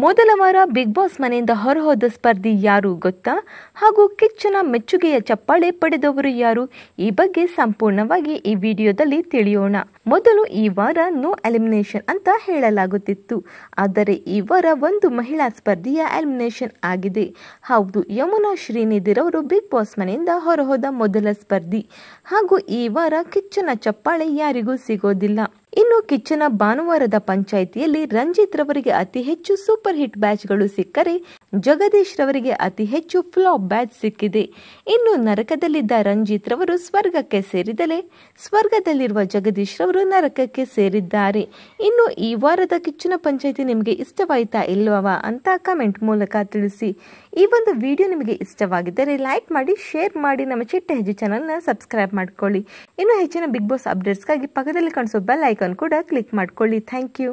ಮೊದಲ ವಾರ big boss ಮನೆಯಿಂದ ಹೊರಹೋದ ಸ್ಪರ್ಧಿ ಯಾರು ಗೊತ್ತಾ? ಹಾಗೂ ಕಿಚ್ಚನ ಮೆಚ್ಚುಗೆಯ ಚಪ್ಪಾಳೆ ಪಡೆದವರು ಯಾರು? ಈ ಬಗ್ಗೆ ಸಂಪೂರ್ಣವಾಗಿ ಈ ವಿಡಿಯೋದಲ್ಲಿ ತಿಳಿಯೋಣ. ಮೊದಲು ಈ ವಾರ ನೋ ಎಲಿಮಿನೇಷನ್ ಅಂತ ಹೇಳಲಾಗುತ್ತಿತ್ತು. ಆದರೆ ಈ ವಾರ ಒಂದು ಮಹಿಳಾ ಸ್ಪರ್ಧಿಯ ಎಲಿಮಿನೇಷನ್ ಆಗಿದೆ. ಹೌದು, ಯಮುನಾ ಶ್ರೀನಿಧಿರವರು ಬಿಗ್ ಬಾಸ್ ಮನೆಯಿಂದ ಹೊರಹೋದ ಮೊದಲ ಸ್ಪರ್ಧಿ. ಹಾಗೂ ಈ ವಾರ ಕಿಚ್ಚನ ಚಪ್ಪಾಳೆ ಯಾರಿಗೂ ಸಿಗೋದಿಲ್ಲ. ಇನ್ನು ಕಿಚ್ಚನ ಭಾನುವಾರದ ಪಂಚಾಯಿತಿಯಲ್ಲಿ ರಂಜಿತ್ ರವರಿಗೆ ಅತಿ ಹೆಚ್ಚು ಸೂಪರ್ ಹಿಟ್ ಬ್ಯಾಚ್ಗಳು ಸಿಕ್ಕರೆ, ಜಗದೀಶ್ ರವರಿಗೆ ಅತಿ ಹೆಚ್ಚು ಫ್ಲಾಪ್ ಬ್ಯಾಚ್ ಸಿಕ್ಕಿದೆ. ಇನ್ನು ನರಕದಲ್ಲಿದ್ದ ರಂಜಿತ್ ರವರು ಸ್ವರ್ಗಕ್ಕೆ ಸೇರಿದಲೆ, ಸ್ವರ್ಗದಲ್ಲಿರುವ ಜಗದೀಶ್ ರವರು ನರಕಕ್ಕೆ ಸೇರಿದ್ದಾರೆ. ಇನ್ನು ಈ ವಾರದ ಕಿಚ್ಚನ ಪಂಚಾಯಿತಿ ನಿಮಗೆ ಇಷ್ಟವಾಯ್ತಾ ಇಲ್ಲವಾ ಅಂತ ಕಮೆಂಟ್ ಮೂಲಕ ತಿಳಿಸಿ. ಈ ಒಂದು ವಿಡಿಯೋ ನಿಮಗೆ ಇಷ್ಟವಾಗಿದ್ದರೆ ಲೈಕ್ ಮಾಡಿ, ಶೇರ್ ಮಾಡಿ, ನಮ್ಮ ಚಿಟ್ಟ ಹೆಜ್ಜೆ ಚಾನಲ್ನ ಸಬ್ಸ್ಕ್ರೈಬ್ ಮಾಡ್ಕೊಳ್ಳಿ. ಇನ್ನು ಹೆಚ್ಚಿನ ಬಿಗ್ ಬಾಸ್ ಅಪ್ಡೇಟ್ಸ್ಗಾಗಿ ಪಕ್ಕದಲ್ಲಿ ಕಾಣಿಸೋ ಬೆಲ್ ಐಕಾನ್ ಕೂಡ ಕ್ಲಿಕ್ ಮಾಡ್ಕೊಳ್ಳಿ. Thank you.